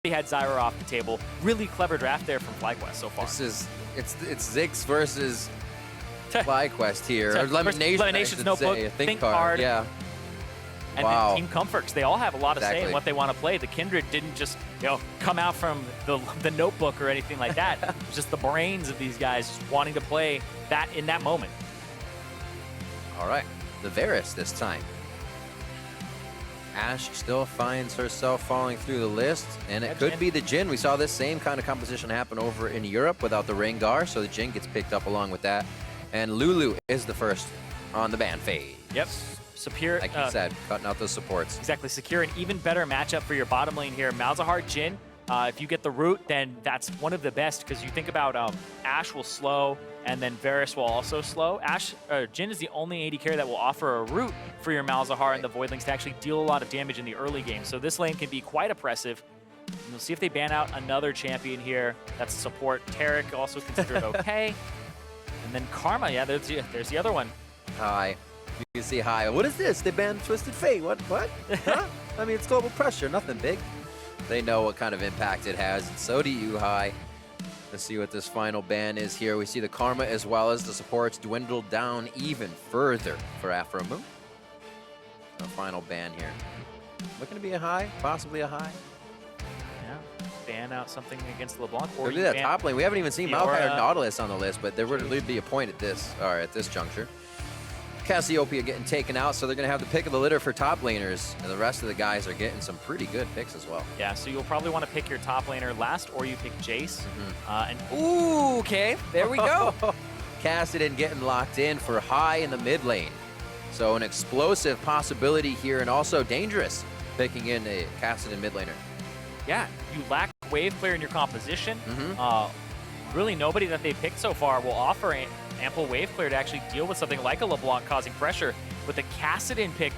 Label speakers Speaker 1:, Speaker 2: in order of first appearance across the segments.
Speaker 1: Had Zyra off the table. Really clever draft there from FlyQuest so far.
Speaker 2: This is it's Ziggs versus FlyQuest here. Or
Speaker 1: Elimination's Notebook,
Speaker 2: Think Hard. Yeah.
Speaker 1: And
Speaker 2: wow.
Speaker 1: then Team Comforts, they all have a lot to say in what they want to play. The Kindred didn't just come out from the notebook or anything like that. It was just the brains of these guys just wanting to play that in that moment.
Speaker 2: All right, the Varus this time. Ashe still finds herself falling through the list, and it could be the Jhin. We saw this same kind of composition happen over in Europe without the Rengar, so the Jhin gets picked up along with that. And Lulu is the first on the ban fade.
Speaker 1: Yep. Secure,
Speaker 2: like you said, cutting out those supports.
Speaker 1: Exactly. Secure an even better matchup for your bottom lane here. Malzahar, Jhin. If you get the root, then that's one of the best, because you think about Ashe will slow, and then Varus will also slow. Jhin is the only AD carry that will offer a root for your Malzahar and the Voidlings to actually deal a lot of damage in the early game. So this lane can be quite oppressive. And we'll see if they ban out another champion here. That's a support. Tarek also considered okay. And then Karma, yeah, there's the other one.
Speaker 2: Hi. You can see Hi. What is this? They banned Twisted Fate. What? Huh? I mean, it's global pressure. Nothing big. They know what kind of impact it has, and so do you, Hi. Let's see what this final ban is here. We see the Karma as well as the supports dwindle down even further for Afromoon. A final ban here. Looking to be a high, possibly a high.
Speaker 1: Yeah, ban out something against LeBlanc.
Speaker 2: Or do that top lane. We haven't even seen Maokai or Nautilus on the list, but there would be a point at this juncture. Cassiopeia getting taken out, so they're going to have the pick of the litter for top laners, and the rest of the guys are getting some pretty good picks as well.
Speaker 1: Yeah, so you'll probably want to pick your top laner last, or you pick Jace. Ooh, okay, there we go.
Speaker 2: Kassadin getting locked in for High in the mid lane. So an explosive possibility here, and also dangerous, picking in a Kassadin mid laner.
Speaker 1: Yeah, you lack a wave player in your composition. Really nobody that they've picked so far will offer ample wave clear to actually deal with something like a LeBlanc causing pressure. With a Kassadin pick,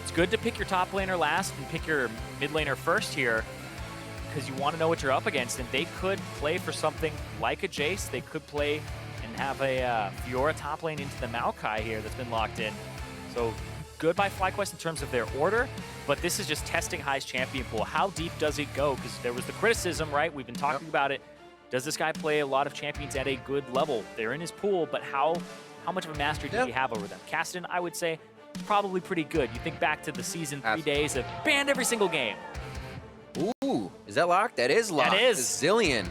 Speaker 1: it's good to pick your top laner last and pick your mid laner first here, because you want to know what you're up against, and they could play for something like a Jace. They could play and have a Fiora top lane into the Maokai here that's been locked in. So good by FlyQuest in terms of their order, but this is just testing High's champion pool. How deep does it go? Because there was the criticism, right? We've been talking about it. Does this guy play a lot of champions at a good level? They're in his pool, but how much of a mastery do he have over them? Cassidy, I would say, probably pretty good. You think back to the season 3 days of banned every single game.
Speaker 2: Ooh, is that locked? That is locked.
Speaker 1: That is.
Speaker 2: Zillion.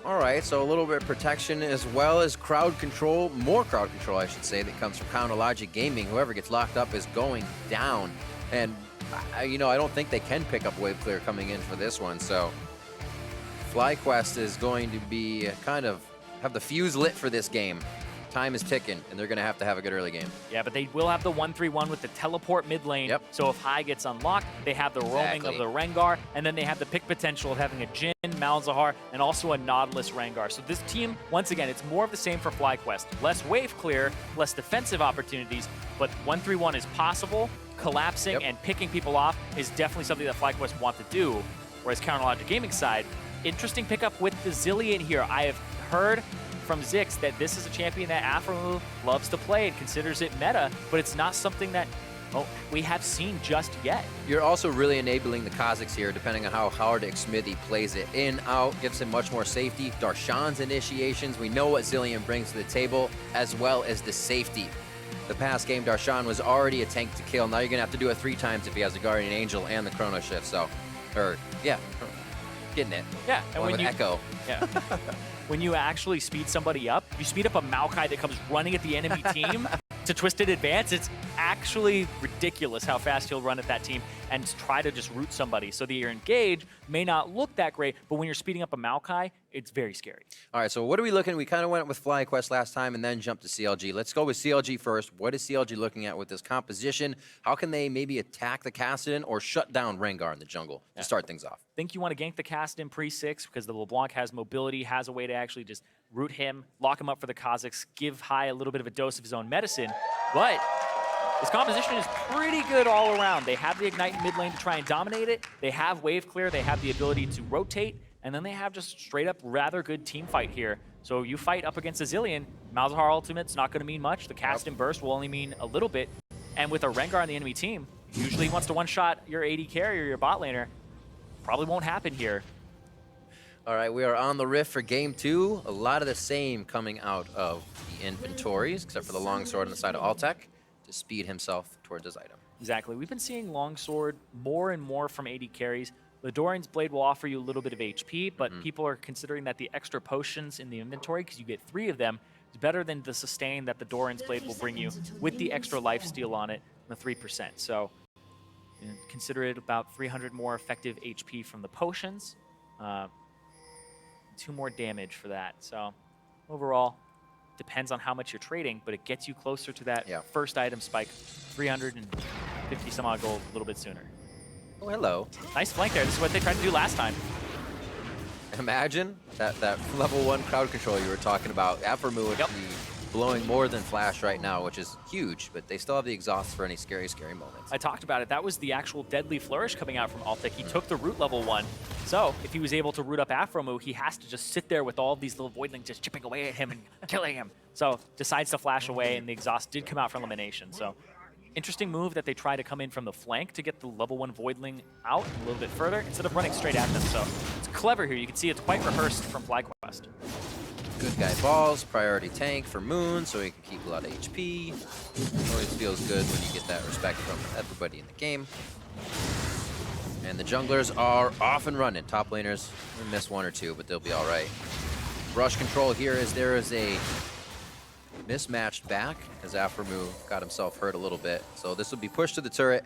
Speaker 2: All right, so a little bit of protection as well as crowd control, more crowd control, I should say, that comes from Counter Logic Gaming. Whoever gets locked up is going down. And, I don't think they can pick up wave clear coming in for this one. So FlyQuest is going to be kind of have the fuse lit for this game. Time is ticking, and they're going to have a good early game.
Speaker 1: Yeah, but they will have the 1-3-1 with the teleport mid lane.
Speaker 2: Yep.
Speaker 1: So if High gets unlocked, they have the roaming of the Rengar, and then they have the pick potential of having a Jhin, Malzahar, and also a Nautilus Rengar. So this team, once again, it's more of the same for FlyQuest. Less wave clear, less defensive opportunities, but 1-3-1 is possible. Collapsing and picking people off is definitely something that FlyQuest want to do. Whereas Counter Logic Gaming side, interesting pickup with the Zillion here. I have heard from Zix that this is a champion that Afro loves to play and considers it meta, but it's not something that we have seen just yet.
Speaker 2: You're also really enabling the Kha'Zix here, depending on how hard Smithy plays it. In, out, gives him much more safety. Darshan's initiations, we know what Zillion brings to the table, as well as the safety. The past game, Darshan was already a tank to kill. Now you're going to have to do it 3 times if he has the Guardian Angel and the Chrono Shift, so, getting it.
Speaker 1: Yeah, and
Speaker 2: when you Echo.
Speaker 1: Yeah. When you actually speed somebody up, you speed up a Maokai that comes running at the enemy team to Twisted Advance. It's actually ridiculous how fast he'll run at that team and try to just root somebody. So that your engage may not look that great, but when you're speeding up a Maokai, it's very scary.
Speaker 2: All right, so what are we looking? We kind of went with FlyQuest last time and then jumped to CLG. Let's go with CLG first. What is CLG looking at with this composition? How can they maybe attack the Cassidy or shut down Rengar in the jungle to start things off?
Speaker 1: Think you want to gank the Cassidy pre-6 because the LeBlanc has mobility, has a way to actually just root him, lock him up for the Kha'Zix, give High a little bit of a dose of his own medicine. But this composition is pretty good all around. They have the Ignite in mid lane to try and dominate it. They have wave clear. They have the ability to rotate. And then they have just straight up rather good team fight here. So you fight up against a Zillion, Malzahar ultimate's not going to mean much. The cast and burst will only mean a little bit. And with a Rengar on the enemy team, usually he wants to one-shot your AD carrier, your bot laner. Probably won't happen here.
Speaker 2: All right, we are on the rift for game 2. A lot of the same coming out of the inventories, except for the longsword on the side of Altec to speed himself towards his item.
Speaker 1: Exactly. We've been seeing longsword more and more from AD carries. The Doran's Blade will offer you a little bit of HP, but people are considering that the extra potions in the inventory, because you get 3 of them, is better than the sustain that the Doran's Blade will bring you with the extra lifesteal on it, the 3%. So consider it about 300 more effective HP from the potions. 2 more damage for that. So overall, depends on how much you're trading, but it gets you closer to that first item spike, 350 some odd gold a little bit sooner.
Speaker 2: Oh, hello.
Speaker 1: Nice flank there. This is what they tried to do last time.
Speaker 2: Imagine that level 1 crowd control you were talking about. Aphromoo would be blowing more than Flash right now, which is huge, but they still have the exhaust for any scary, scary moments.
Speaker 1: I talked about it. That was the actual deadly flourish coming out from Altec. He took the root level 1. So if he was able to root up Aphromoo, he has to just sit there with all of these little voidlings just chipping away at him and killing him. So decides to flash away, and the exhaust did come out for elimination. So interesting move that they try to come in from the flank to get the level 1 Voidling out a little bit further instead of running straight at them. So it's clever here. You can see it's quite rehearsed from FlyQuest.
Speaker 2: Good guy balls, priority tank for Moon so he can keep a lot of HP. Always feels good when you get that respect from everybody in the game. And the junglers are off and running. Top laners will miss 1 or 2, but they'll be all right. Rush control here as there is a mismatched back as Aphromoo got himself hurt a little bit. So this will be pushed to the turret.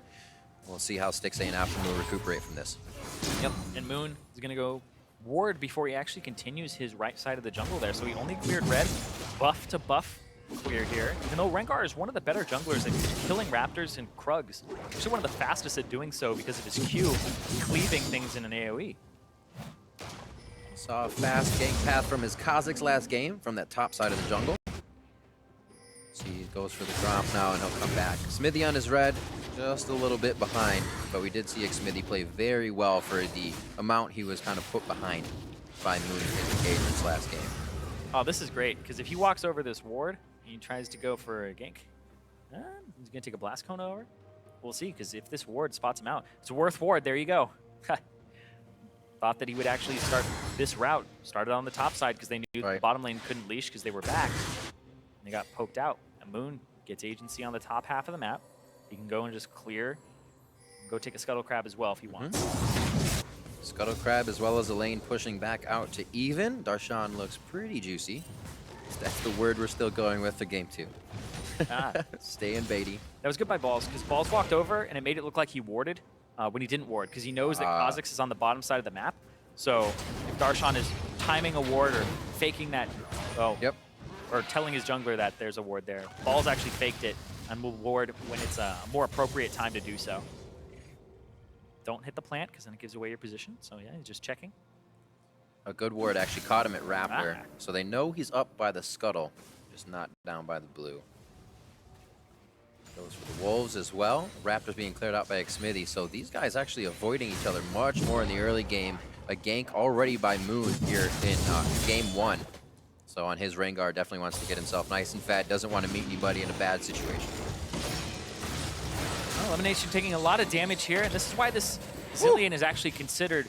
Speaker 2: We'll see how Stixxay and Aphromoo recuperate from this.
Speaker 1: Yep, and Moon is going to go ward before he actually continues his right side of the jungle there. So he only cleared red, buff to buff clear here. Even though Rengar is one of the better junglers at killing Raptors and Krugs. Actually one of the fastest at doing so because of his Q, cleaving things in an AoE.
Speaker 2: Saw a fast gank path from his Kha'Zix last game from that top side of the jungle. So he goes for the drop now and he'll come back. Smithy on his red, just a little bit behind. but we did see Xmithy play very well for the amount he was kind of put behind by Moon in the cage this last game.
Speaker 1: Oh, this is great, because if he walks over this ward and he tries to go for a gank, he's going to take a blast cone over. We'll see, because if this ward spots him out, it's worth ward. There you go. Thought that he would actually start this route. Started on the top side because they knew the bottom lane couldn't leash because they were backed. And they got poked out. And Moon gets agency on the top half of the map. He can go and just clear. Go take a Scuttle Crab as well if he wants.
Speaker 2: Scuttle Crab as well as a lane pushing back out to even. Darshan looks pretty juicy. That's the word we're still going with for game 2. Stay in baity.
Speaker 1: That was good by Balls, because Balls walked over and it made it look like he warded when he didn't ward, because he knows that Kha'Zix is on the bottom side of the map. So if Darshan is timing a ward or faking that, or telling his jungler that there's a ward there, Balls actually faked it and will ward when it's a more appropriate time to do so. Don't hit the plant, because then it gives away your position. So yeah, he's just checking.
Speaker 2: A good ward actually caught him at Raptor. So they know he's up by the Scuttle, just not down by the blue. Goes for the Wolves as well. Raptors being cleared out by Xmithy. So these guys actually avoiding each other much more in the early game. A gank already by Moon here in game 1. So on his Rengar, definitely wants to get himself nice and fat. Doesn't want to meet anybody in a bad situation.
Speaker 1: Well, Elimination taking a lot of damage here. And this is why this Zilean is actually considered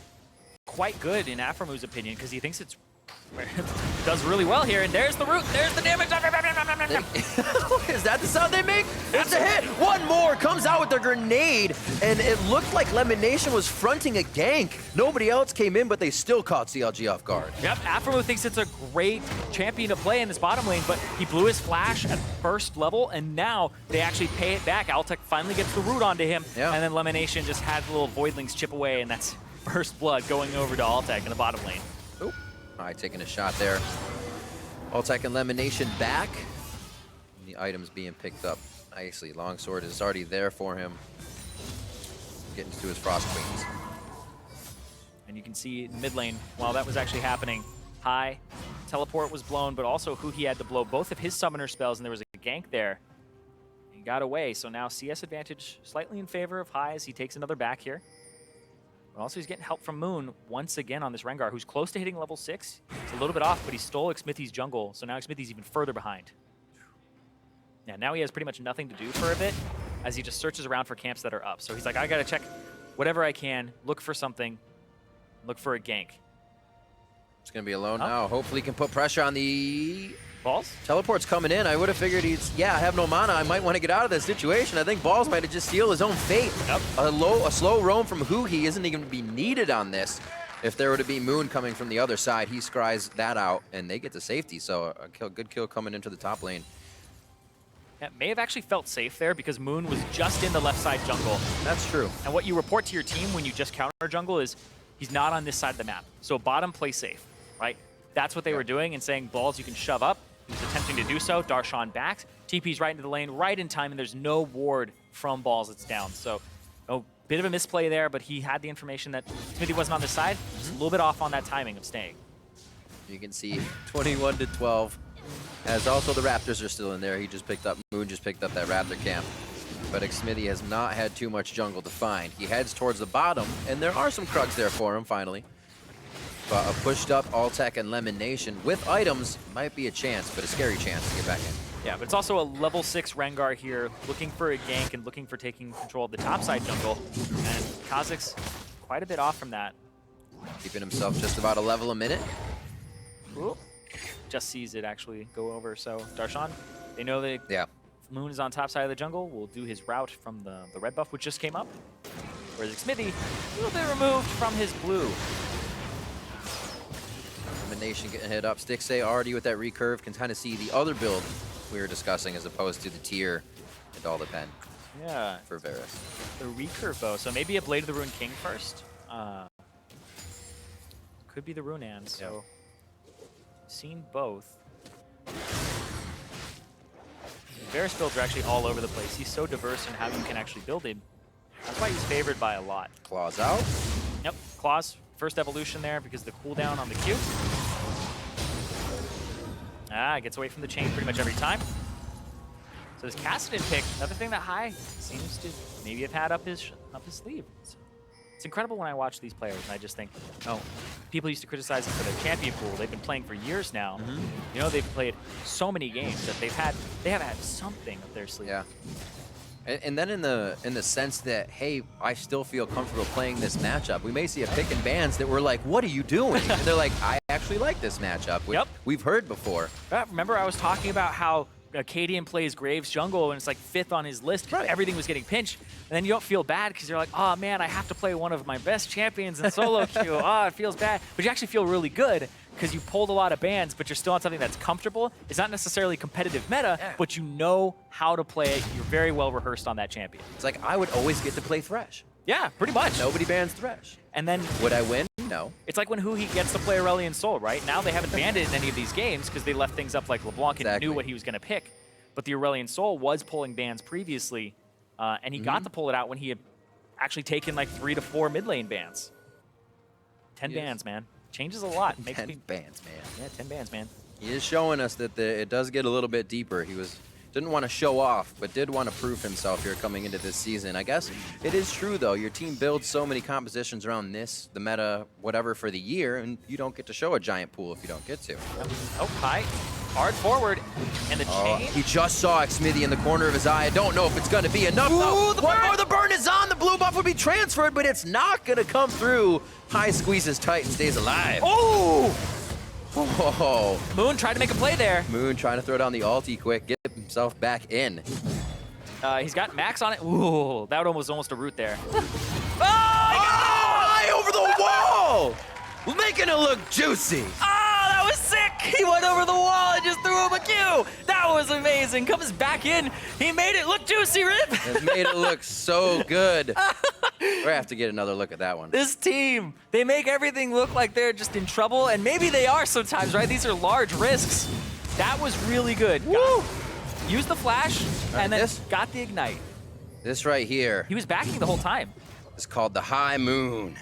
Speaker 1: quite good in Aphromu's opinion, because he thinks it's does really well here. And there's the root. There's the damage.
Speaker 2: Is that the sound they make? It's a hit. One more comes out with the grenade, and it looked like Lemonation was fronting a gank. Nobody else came in, but they still caught CLG off guard.
Speaker 1: Yep, Aphromu thinks it's a great champion to play in this bottom lane, but he blew his flash at first level, and now they actually pay it back. Altec finally gets the root onto him, and then Lemonation just had little Voidlings chip away, and that's first blood going over to Altec in the bottom lane.
Speaker 2: All right, taking a shot there. Altec and Lemonation back. And the items being picked up nicely. Longsword is already there for him. Getting to his Frost Queens.
Speaker 1: And you can see in mid lane, while that was actually happening, High teleport was blown, but also Hu He had to blow both of his summoner spells, and there was a gank there. He got away, so now CS advantage slightly in favor of High as he takes another back here. But also he's getting help from Moon once again on this Rengar, who's close to hitting level 6. He's a little bit off, but he stole Xmithy's jungle, so now Xmithy's even further behind. Yeah, now he has pretty much nothing to do for a bit, as he just searches around for camps that are up. So he's like, I gotta check whatever I can, look for something, look for a gank.
Speaker 2: It's gonna be alone now. Hopefully he can put pressure on the...
Speaker 1: Balls?
Speaker 2: Teleport's coming in. I would have figured he's, I have no mana. I might want to get out of this situation. I think Balls might have just sealed his own fate. A slow roam from Hu He isn't even going to be needed on this. If there were to be Moon coming from the other side, he scries that out, and they get to safety. So a good kill coming into the top lane.
Speaker 1: Yeah, may have actually felt safe there because Moon was just in the left side jungle.
Speaker 2: That's true.
Speaker 1: And what you report to your team when you just counter jungle is he's not on this side of the map. So bottom, play safe, right? That's what they were doing and saying, Balls, you can shove up. He was attempting to do so. Darshan backs. TP's right into the lane, right in time, and there's no ward from Balls. It's down. So a bit of a misplay there, but he had the information that Smithy wasn't on this side. Just a little bit off on that timing of staying.
Speaker 2: You can see 21-12. As also the Raptors are still in there. He just picked up, Moon just picked up that Raptor camp. But Xmithy has not had too much jungle to find. He heads towards the bottom, and there are some Krugs there for him, finally. But a pushed up Altec and Lemonation with items might be a chance, but a scary chance to get back in.
Speaker 1: Yeah, but it's also a level 6 Rengar here, looking for a gank and looking for taking control of the topside jungle. And Kha'Zix quite a bit off from that.
Speaker 2: Keeping himself just about a level a minute.
Speaker 1: Ooh. Just sees it actually go over. So Darshan, they know that Moon is on top side of the jungle. Will do his route from the red buff, which just came up. Whereas Xmithy, a little bit removed from his blue.
Speaker 2: Nation getting hit up. Stixay already with that recurve can kind of see the other build we were discussing as opposed to the tier. It all depends.
Speaker 1: Yeah.
Speaker 2: For Varus.
Speaker 1: The recurve bow. So maybe a Blade of the Rune King first. Could be the Rune Hand. So seen both. Varus builds are actually all over the place. He's so diverse in how you can actually build him. That's why he's favored by a lot.
Speaker 2: Claws out.
Speaker 1: Yep. Claws. First evolution there because the cooldown on the Q. Gets away from the chain pretty much every time. So this Cassidy pick, another thing that High seems to maybe have had up his sleeve. It's incredible when I watch these players and I just think, oh, people used to criticize them for their champion pool. They've been playing for years now. You know, they've played so many games that they have had something up their sleeve.
Speaker 2: Yeah. And then in the sense that, hey, I still feel comfortable playing this matchup. We may see a pick and bans that we're like, what are you doing? And they're like, I actually like this matchup, which we've heard before.
Speaker 1: Remember I was talking about how Cadian plays Graves jungle and it's like 5th on his list because everything was getting pinched. And then you don't feel bad because you're like, oh man, I have to play one of my best champions in solo queue. Oh, it feels bad. But you actually feel really good because you pulled a lot of bans, but you're still on something that's comfortable. It's not necessarily competitive meta, but you know how to play it. You're very well rehearsed on that champion.
Speaker 2: It's like I would always get to play Thresh.
Speaker 1: Yeah, pretty much.
Speaker 2: Nobody bans Thresh.
Speaker 1: And then
Speaker 2: would I win? No.
Speaker 1: It's like when Huhi gets to play Aurelion Sol, right? Now they haven't banned it in any of these games because they left things up like LeBlanc and knew what he was going to pick. But the Aurelion Sol was pulling bans previously, and he got to pull it out when he had actually taken like 3 to 4 mid lane bans. 10 bans, man. Changes a lot.
Speaker 2: 10 bans, man.
Speaker 1: Yeah, 10 bans, man.
Speaker 2: He is showing us that it does get a little bit deeper. He didn't want to show off, but did want to prove himself here coming into this season. I guess it is true, though. Your team builds so many compositions around this, the meta, whatever, for the year, and you don't get to show a giant pool if you don't get to.
Speaker 1: Oh, High. Hard forward. And the chain.
Speaker 2: He just saw Xmithy in the corner of his eye. I don't know if it's going to be enough.
Speaker 1: Ooh,
Speaker 2: the burn is on. The blue buff would be transferred, but it's not going to come through. High squeezes tight and stays alive.
Speaker 1: Oh!
Speaker 2: Oh.
Speaker 1: Moon tried to make a play there.
Speaker 2: Moon trying to throw down the ulti quick, get himself back in.
Speaker 1: He's got Max on it. Ooh, that was almost a root there.
Speaker 2: High over the wall! Making it look juicy.
Speaker 1: That was sick! He went over the wall and just threw him a Q! That was amazing! Comes back in, he made it look juicy, Rip!
Speaker 2: It made it look so good. We're gonna have to get another look at that one.
Speaker 1: This team, they make everything look like they're just in trouble, and maybe they are sometimes, right? These are large risks. That was really good.
Speaker 2: Woo!
Speaker 1: Used the flash, and then got the ignite.
Speaker 2: This right here.
Speaker 1: He was backing the whole time.
Speaker 2: It's called the High Moon.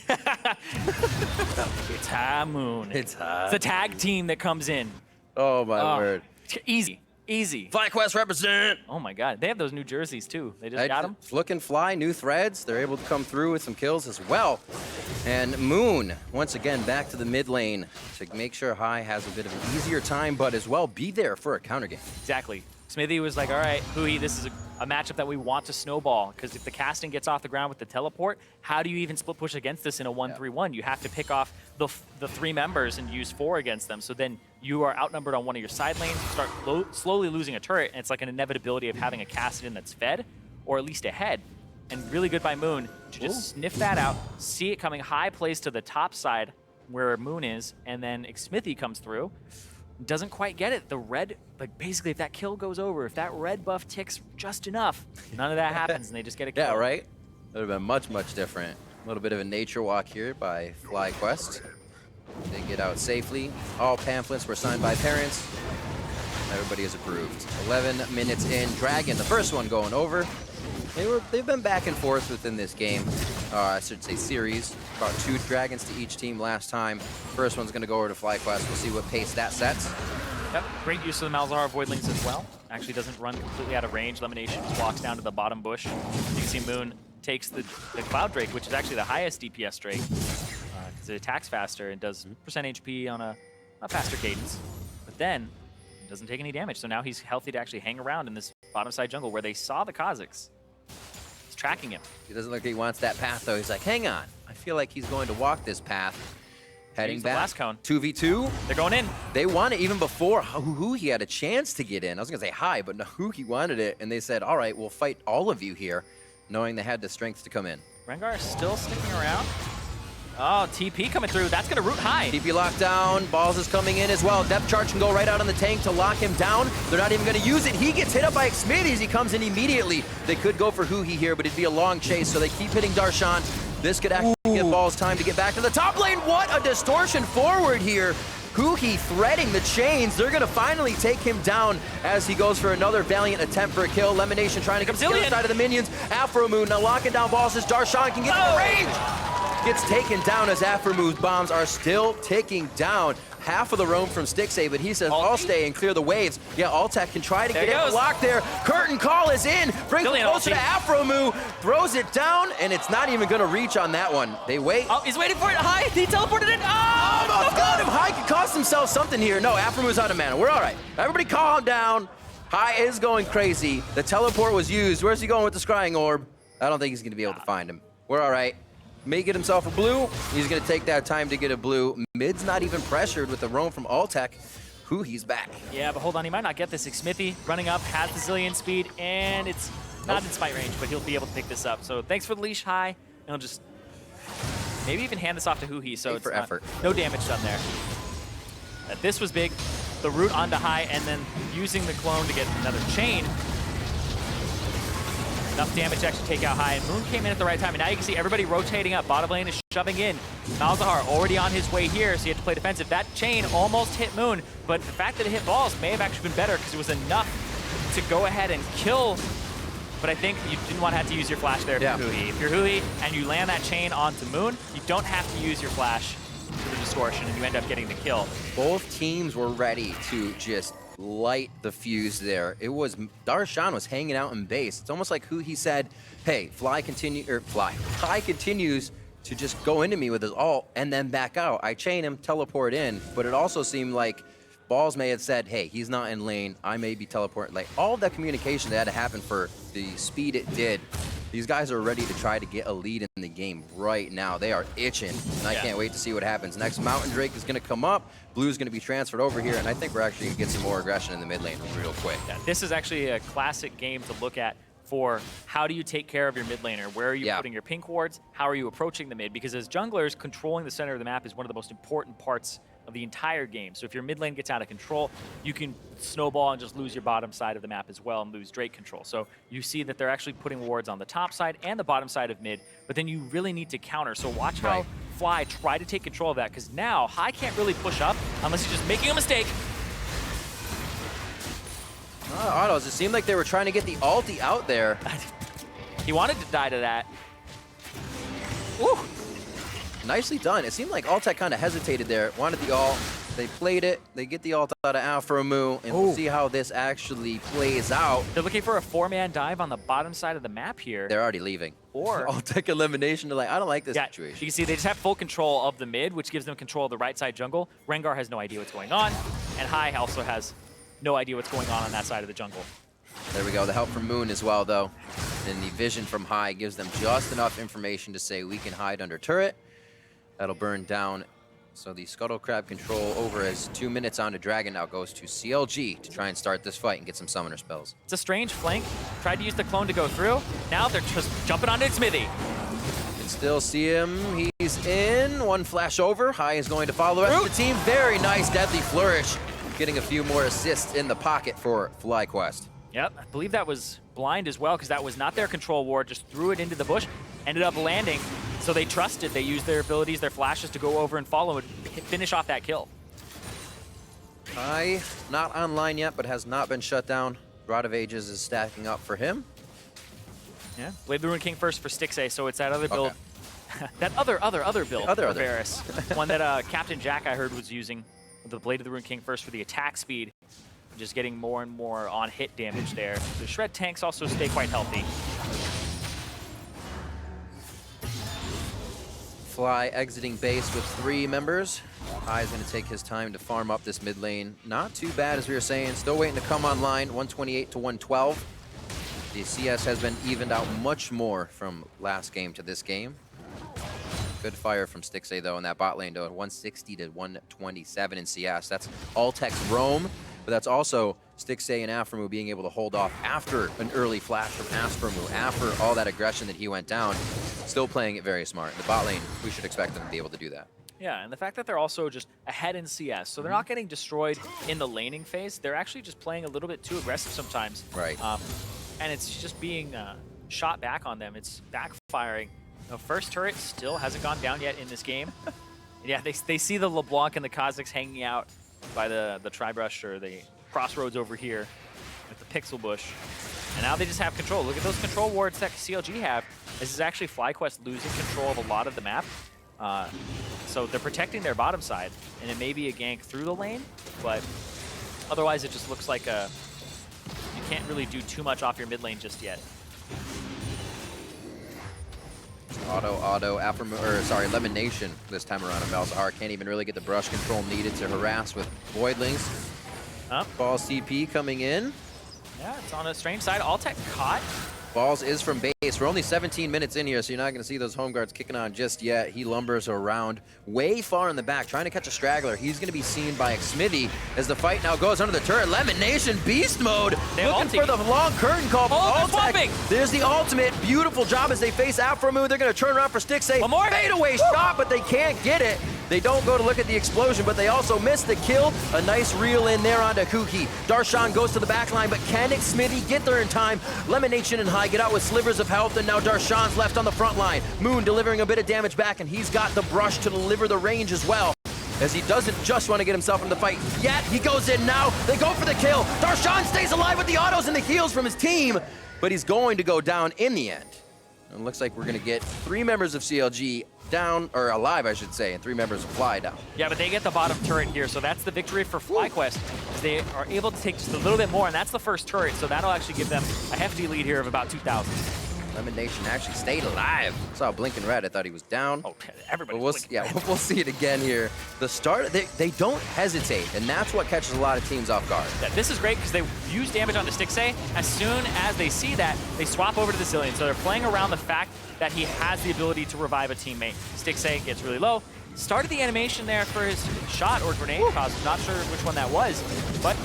Speaker 1: It's High Moon.
Speaker 2: It's High.
Speaker 1: It's the tag team that comes in.
Speaker 2: Oh my word.
Speaker 1: Easy. Easy.
Speaker 2: FlyQuest represent.
Speaker 1: Oh my god. They have those new jerseys too. They just got them.
Speaker 2: Look and Fly, new threads. They're able to come through with some kills as well. And Moon, once again, back to the mid lane to make sure High has a bit of an easier time, but as well be there for a counter game.
Speaker 1: Exactly. Smithy was like, all right, Huhi, this is a matchup that we want to snowball, because if the casting gets off the ground with the teleport, how do you even split push against this in a 1-3-1? You have to pick off the 3 members and use 4 against them, so then you are outnumbered on one of your side lanes, you start slowly losing a turret, and it's like an inevitability of having a Cassidy that's fed, or at least ahead. And really good by Moon to just sniff that out, see it coming. High plays to the top side where Moon is, and then Smithy comes through. Doesn't quite get it. The red, like basically if that kill goes over, if that red buff ticks just enough, none of that happens and they just get a kill.
Speaker 2: Yeah, right? That would have been much, much different. A little bit of a nature walk here by FlyQuest. They get out safely. All pamphlets were signed by parents. Everybody is approved. 11 minutes in. Dragon, the first one going over. They've been back and forth within this game. I should say series. About 2 dragons to each team last time. First one's going to go over to FlyQuest. We'll see what pace that sets.
Speaker 1: Yep, great use of the Malzahar Voidlings as well. Actually doesn't run completely out of range. Lemonation just walks down to the bottom bush. You can see Moon takes the Cloud Drake, which is actually the highest DPS Drake. Because it attacks faster and does percent HP on a faster cadence. But then, it doesn't take any damage. So now he's healthy to actually hang around in this bottom side jungle where they saw the Kazakhs. He's tracking him.
Speaker 2: He doesn't look like he wants that path, though. He's like, hang on. I feel like he's going to walk this path. Heading back.
Speaker 1: Last cone.
Speaker 2: 2v2.
Speaker 1: They're going in. They
Speaker 2: want it even before Huhi had a chance to get in. I was going to say hi, but no, Huhi wanted it. And they said, all right, we'll fight all of you here, knowing they had the strength to come in.
Speaker 1: Rengar still sticking around. Oh, TP coming through. That's going to root High.
Speaker 2: TP locked down. Balls is coming in as well. Depth charge can go right out on the tank to lock him down. They're not even going to use it. He gets hit up by Xmithy as he comes in immediately. They could go for Huhi here, but it'd be a long chase, so they keep hitting Darshan. This could actually give Balls time to get back to the top lane. What a distortion forward here. Huhi threading the chains. They're going to finally take him down as he goes for another valiant attempt for a kill. Lemonation trying to get to the other side of the minions. Afro Moon now locking down Balls as Darshan can get in the range. gets taken down as Afromu's bombs are still ticking down. Half of the roam from Stixay, but he says, I'll stay and clear the waves. Yeah, Altec can try to get it blocked there. Curtain call is in. Brings it closer to Afromu. Throws it down, and it's not even going to reach on that one. They wait.
Speaker 1: Oh, he's waiting for it. High, he teleported it. Oh!
Speaker 2: Almost got him. High can cost himself something here. No, Afromu's out of mana. We're all right. Everybody calm down. High is going crazy. The teleport was used. Where's he going with the scrying orb? I don't think he's going to be able to find him. We're all right. May get himself a blue. He's going to take that time to get a blue. Mid's not even pressured with the roam from Altec. He's back.
Speaker 1: Yeah, but hold on. He might not get this. Smithy running up, has the zillion speed, and it's not in smite range, but he'll be able to pick this up. So thanks for the leash, High. And he'll just maybe even hand this off to Huhi. So it's
Speaker 2: for effort.
Speaker 1: No damage done there. This was big. The root onto High, and then using the clone to get another chain. Enough damage to actually take out High, and Moon came in at the right time, and now you can see everybody rotating up. Bottom lane is shoving in. Malzahar already on his way here, so you have to play defensive. That chain almost hit Moon, but the fact that it hit balls may have actually been better because it was enough to go ahead and kill. But I think you didn't want to have to use your flash there if you're Huhi. If you're Huhi and you land that chain onto Moon, you don't have to use your flash for the distortion, and you end up getting the kill.
Speaker 2: Both teams were ready to just light the fuse there. It was Darshan was hanging out in base. It's almost like he said, hey, High continues to just go into me with his ult and then back out. I chain him, teleport in, but it also seemed like Balls may have said, hey, he's not in lane, I may be teleporting. Like, all of that communication that had to happen for the speed it did. These guys are ready to try to get a lead in the game right now. They are itching, and I can't wait to see what happens. Next, Mountain Drake is going to come up. Blue's going to be transferred over here, and I think we're actually going to get some more aggression in the mid lane real quick.
Speaker 1: Yeah, this is actually a classic game to look at for how do you take care of your mid laner? Where are you putting your pink wards? How are you approaching the mid? Because as junglers, controlling the center of the map is one of the most important parts of the entire game. So if your mid lane gets out of control, you can snowball and just lose your bottom side of the map as well and lose Drake control. So you see that they're actually putting wards on the top side and the bottom side of mid, but then you really need to counter. So watch how Fly try to take control of that, because now High can't really push up unless he's just making a mistake.
Speaker 2: Autos, it seemed like they were trying to get the ulti out there.
Speaker 1: He wanted to die to that.
Speaker 2: Ooh. Nicely done. It seemed like Altec kind of hesitated there. Wanted the ult. They played it. They get the ult out of Afromu, and we'll see how this actually plays out.
Speaker 1: They're looking for a 4-man dive on the bottom side of the map here.
Speaker 2: They're already leaving.
Speaker 1: Or
Speaker 2: Altec elimination. They're like, I don't like this situation.
Speaker 1: You can see they just have full control of the mid, which gives them control of the right side jungle. Rengar has no idea what's going on, and High also has no idea what's going on that side of the jungle.
Speaker 2: There we go. The help from Moon as well, though. And the vision from High gives them just enough information to say we can hide under turret. That'll burn down. So the Scuttle Crab control over as 2 minutes on to Dragon now goes to CLG to try and start this fight and get some summoner spells.
Speaker 1: It's a strange flank. Tried to use the clone to go through. Now they're just jumping onto Smithy.
Speaker 2: You can still see him. He's in. One flash over. High is going to follow the rest of the team. Very nice Deadly Flourish. Getting a few more assists in the pocket for FlyQuest.
Speaker 1: Yep, I believe that was blind as well, because that was not their control ward. Just threw it into the bush. Ended up landing. So they trusted. They used their abilities, their flashes to go over and follow and finish off that kill.
Speaker 2: High, not online yet, but has not been shut down. Rod of Ages is stacking up for him.
Speaker 1: Yeah, Blade the Ruined King first for Stixay, so it's that other build. That other build for Varus. One that Captain Jack, I heard, was using. The Blade of the Ruined King first for the attack speed. Just getting more and more on hit damage there. The Shred tanks also stay quite healthy.
Speaker 2: Fly exiting base with 3 members. High is going to take his time to farm up this mid lane. Not too bad, as we were saying. Still waiting to come online, 128 to 112. The CS has been evened out much more from last game to this game. Good fire from Stixay, though, in that bot lane, though, 160 to 127 in CS. That's Altec's roam, but that's also Stixay and Afromu being able to hold off after an early flash from Afromu, after all that aggression that he went down. Still playing it very smart. In the bot lane, we should expect them to be able to do that.
Speaker 1: Yeah, and the fact that they're also just ahead in CS, so they're not getting destroyed in the laning phase. They're actually just playing a little bit too aggressive sometimes.
Speaker 2: Right.
Speaker 1: And it's just being shot back on them. It's backfiring. The first turret still hasn't gone down yet in this game. Yeah, they see the LeBlanc and the Kha'Zix hanging out by the Tribrush or the Crossroads over here with the Pixel Bush. And now they just have control. Look at those control wards that CLG have. This is actually FlyQuest losing control of a lot of the map. So they're protecting their bottom side, and it may be a gank through the lane, but otherwise it just looks like you can't really do too much off your mid lane just yet.
Speaker 2: Lemon Nation this time around. Malzahar can't even really get the brush control needed to harass with Voidlings. Ball CP coming in.
Speaker 1: Yeah, it's on a strange side. Alltech caught.
Speaker 2: Balls is from base. We're only 17 minutes in here, so you're not going to see those home guards kicking on just yet. He lumbers around way far in the back, trying to catch a straggler. He's going to be seen by Xmithy as the fight now goes under the turret. Lemon Nation beast mode, looking for the long curtain call. There's the ultimate. Beautiful job as they face Afromu. They're going to turn around for Stixxay.
Speaker 1: One more.
Speaker 2: Fadeaway shot, but they can't get it. They don't go to look at the explosion, but they also miss the kill. A nice reel in there onto Kuki. Darshan goes to the back line, but can Xmithy get there in time? Lemon Nation and High get out with slivers of health, and now Darshan's left on the front line. Moon delivering a bit of damage back, and he's got the brush to deliver the range as well, as he doesn't just want to get himself in the fight yet. He goes in now. They go for the kill. Darshan stays alive with the autos and the heals from his team, but he's going to go down in the end. It looks like we're going to get 3 members of CLG down, or alive, I should say, and 3 members of Fly down.
Speaker 1: Yeah, but they get the bottom turret here, so that's the victory for FlyQuest. They are able to take just a little bit more, and that's the first turret, so that'll actually give them a hefty lead here of about 2,000.
Speaker 2: Lemon Nation actually stayed alive. Saw blinking red. I thought he was down.
Speaker 1: Oh, everybody.
Speaker 2: We'll see it again here. The start, they don't hesitate, and that's what catches a lot of teams off guard.
Speaker 1: Yeah, this is great because they use damage on the Stixxay. As soon as they see that, they swap over to the Zilean. So they're playing around the fact that he has the ability to revive a teammate. Stixxay gets really low. Started the animation there for his shot or grenade cause. Not sure which one that was, but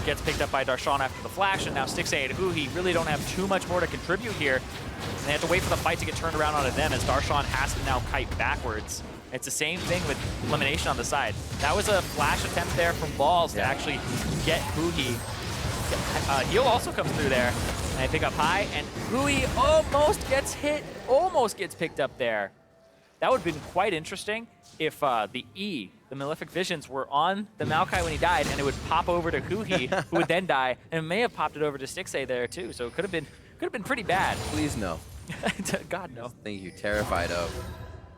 Speaker 1: gets picked up by Darshan after the flash, and now Stixxay and Huhi really don't have too much more to contribute here. And they have to wait for the fight to get turned around onto them, as Darshan has to now kite backwards. It's the same thing with Elimination on the side. That was a flash attempt there from Balls to actually get Huhi. Heal also comes through there, and they pick up High, and Huhi almost gets hit, almost gets picked up there. That would have been quite interesting if the Malefic Visions, were on the Maokai when he died, and it would pop over to Huhi, who would then die, and it may have popped it over to Stixxay there too. So it could have been pretty bad.
Speaker 2: Please no.
Speaker 1: God no.
Speaker 2: Thing you're terrified of.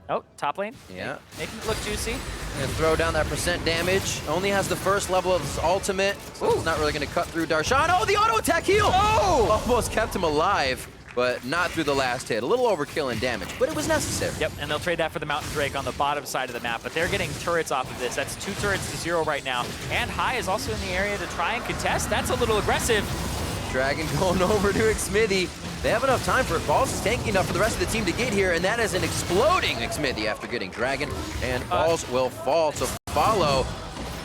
Speaker 1: Oh, top lane.
Speaker 2: Yeah.
Speaker 1: Making it look juicy.
Speaker 2: And throw down that % damage. Only has the first level of his ultimate, so it's not really going to cut through Darshan. Oh, the auto attack heal! Oh! Almost kept him alive, but not through the last hit. A little overkill in damage, but it was necessary.
Speaker 1: Yep, and they'll trade that for the Mountain Drake on the bottom side of the map, but they're getting turrets off of this. That's 2 turrets to 0 right now. And High is also in the area to try and contest. That's a little aggressive.
Speaker 2: Dragon going over to Xmithy. They have enough time for it. Balls is tanky enough for the rest of the team to get here, and that is an exploding Xmithy after getting Dragon, and Balls will fall to follow.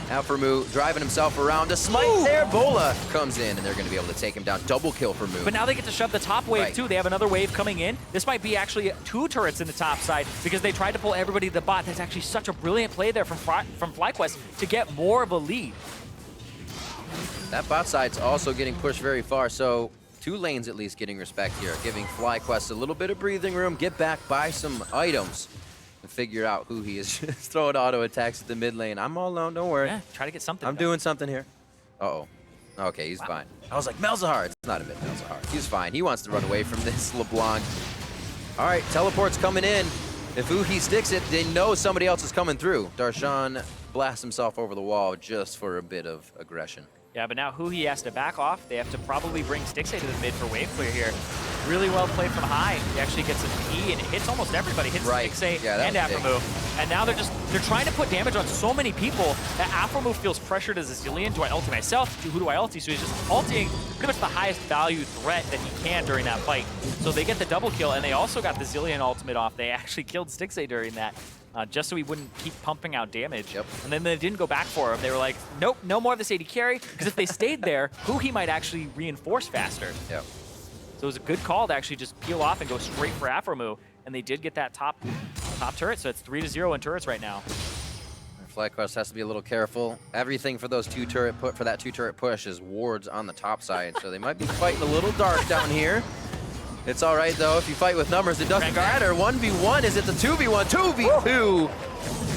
Speaker 2: Afromu driving himself around. A smite there. Bola comes in, and they're going to be able to take him down. Double kill for Mu.
Speaker 1: But now they get to shove the top wave, too. They have another wave coming in. This might be actually 2 turrets in the top side because they tried to pull everybody to the bot. That's actually such a brilliant play there from FlyQuest to get more of a lead.
Speaker 2: That bot side's also getting pushed very far, so 2 lanes at least getting respect here, giving FlyQuest a little bit of breathing room, get back, buy some items, and figure out who he is. Just throwing auto attacks at the mid lane. I'm all alone, don't worry.
Speaker 1: Yeah, try to get something.
Speaker 2: I'm doing something here. Uh-oh. Okay, he's fine. I was like, Malzahar. It's not a bit Malzahar. He's fine. He wants to run away from this LeBlanc. All right, teleport's coming in. If Uhi sticks it, they know somebody else is coming through. Darshan blasts himself over the wall just for a bit of aggression.
Speaker 1: Yeah, but now Huhi has to back off. They have to probably bring Stixxay to the mid for wave clear here. Really well played from High. He actually gets an E and it hits almost everybody. Hits Stixxay and Afromu. And now they're trying to put damage on so many people that Afromu feels pressured as a Zilean. Do I ulti myself? Who do I ulti? So he's just ulting pretty much the highest value threat that he can during that fight. So they get the double kill, and they also got the Zilean ultimate off. They actually killed Stixxay during that. Just so he wouldn't keep pumping out damage. And then they didn't go back for him. They were like, nope, no more of this AD carry, because if they stayed there, Huhi might actually reinforce faster. So it was a good call to actually just peel off and go straight for Afromu, and they did get that top turret, so it's 3-0 in turrets right now.
Speaker 2: FlyQuest has to be a little careful. Everything for those 2 turret push is wards on the top side, so they might be fighting a little dark down here. It's all right, though. If you fight with numbers, it doesn't matter. 1v1, is it the 2v1? 2v2!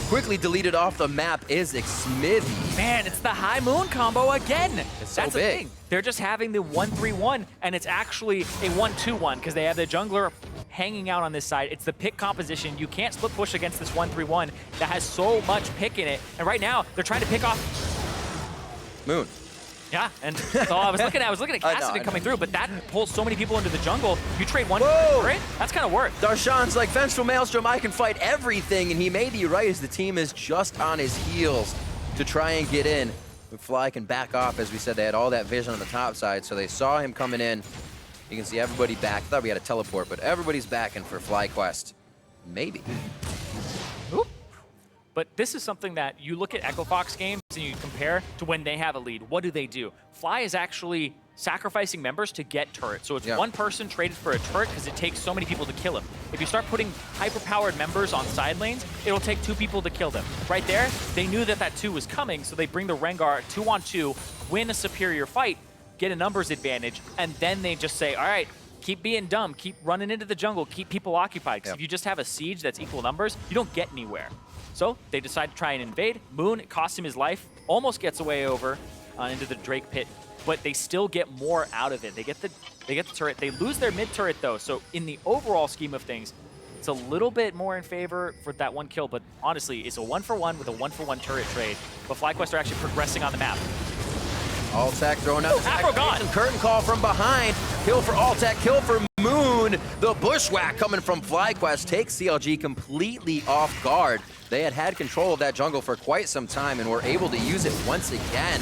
Speaker 2: Quickly deleted off the map is Xmithy.
Speaker 1: Man, it's the High Moon combo again.
Speaker 2: It's so
Speaker 1: That's
Speaker 2: big.
Speaker 1: The thing. They're just having the 1-3-1, and it's actually a 1-2-1, because they have the jungler hanging out on this side. It's the pick composition. You can't split push against this 1-3-1 that has so much pick in it. And right now, they're trying to pick off
Speaker 2: Moon.
Speaker 1: Yeah, and so I was looking at Cassidy coming through, but that pulls so many people into the jungle. You trade one for it, that's kind of worth.
Speaker 2: Darshan's like, Vengeful Maelstrom, I can fight everything, and he may be right as the team is just on his heels to try and get in. But Fly can back off, as we said, they had all that vision on the top side, so they saw him coming in. You can see everybody back. I thought we had a teleport, but everybody's backing for FlyQuest. Maybe.
Speaker 1: Oop. But this is something that you look at Echo Fox games and you compare to when they have a lead. What do? Fly is actually sacrificing members to get turrets. So it's one person traded for a turret because it takes so many people to kill him. If you start putting hyper-powered members on side lanes, it'll take 2 people to kill them. Right there, they knew that that 2 was coming, so they bring the Rengar 2-on-2, win a superior fight, get a numbers advantage, and then they just say, all right, keep being dumb, keep running into the jungle, keep people occupied. Because if you just have a siege that's equal numbers, you don't get anywhere. So they decide to try and invade. Moon, it costs him his life, almost gets away over into the Drake pit, but they still get more out of it. They get the turret. They lose their mid turret though, so in the overall scheme of things, it's a little bit more in favor for that 1 kill, but honestly, it's a 1-for-1 with a 1-for-1 turret trade. But FlyQuest are actually progressing on the map.
Speaker 2: Altac throwing out
Speaker 1: Afro gone.
Speaker 2: Curtain call from behind. Kill for Altac, kill for Moon. The bushwhack coming from FlyQuest takes CLG completely off guard. They had control of that jungle for quite some time and were able to use it once again.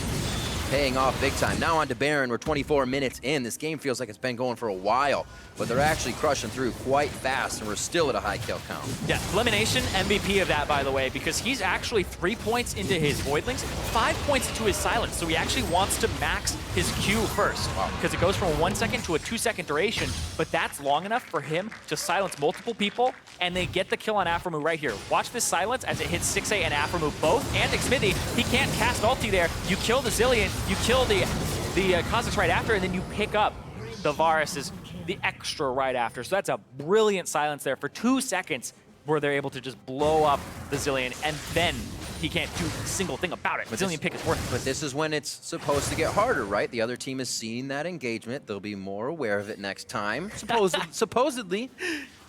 Speaker 2: Paying off big time. Now on to Baron, we're 24 minutes in. This game feels like it's been going for a while, but they're actually crushing through quite fast, and we're still at a high kill count.
Speaker 1: Yeah, Elimination, MVP of that, by the way, because he's actually 3 points into his Voidlings, 5 points into his Silence, so he actually wants to max his Q first, because it goes from a 1 second to a 2 second duration, but that's long enough for him to silence multiple people, and they get the kill on Aphromoo right here. Watch this Silence as it hits 6A and Aphromoo both, and Xmithy. He can't cast ulti there. You kill the Zillion, you kill the Kha'Zix right after, and then you pick up the Varus' the extra right after. So that's a brilliant silence there for 2 seconds where they're able to just blow up the Zillion, and then he can't do a single thing about it. But Zillion pick is worth it.
Speaker 2: But this is when it's supposed to get harder, right? The other team is seeing that engagement. They'll be more aware of it next time, supposedly.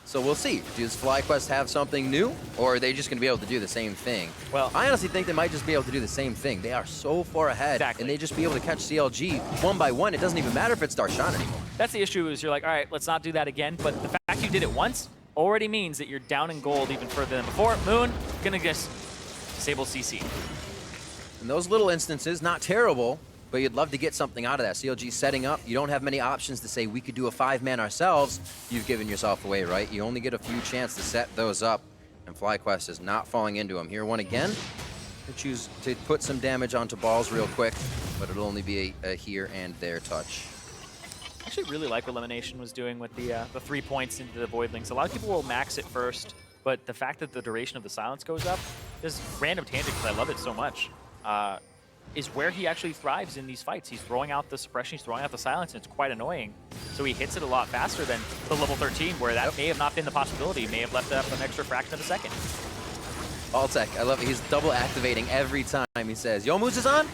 Speaker 2: So we'll see. Does FlyQuest have something new, or are they just going to be able to do the same thing?
Speaker 1: Well,
Speaker 2: I honestly think they might just be able to do the same thing. They are so far ahead, and they just be able to catch CLG 1 by 1. It doesn't even matter if it's Darshan anymore.
Speaker 1: That's the issue, is you're like, all right, let's not do that again. But the fact you did it once already means that you're down in gold even further than before. Moon, gonna just disable CC.
Speaker 2: In those little instances, not terrible, but you'd love to get something out of that. CLG setting up, you don't have many options to say we could do a 5-man ourselves. You've given yourself away, right? You only get a few chances to set those up, and FlyQuest is not falling into them. Here, one again. They choose to put some damage onto balls real quick, but it'll only be a here and there touch.
Speaker 1: I actually really like what Elimination was doing with the 3 points into the Voidlings. A lot of people will max it first, but the fact that the duration of the silence goes up, this random tangent, because I love it so much, is where he actually thrives in these fights. He's throwing out the suppression, he's throwing out the silence, and it's quite annoying. So he hits it a lot faster than the level 13, where that may have not been the possibility. He may have left up an extra fraction of a second.
Speaker 2: Altac, I love it. He's double activating every time he says, Yo, Moose is on?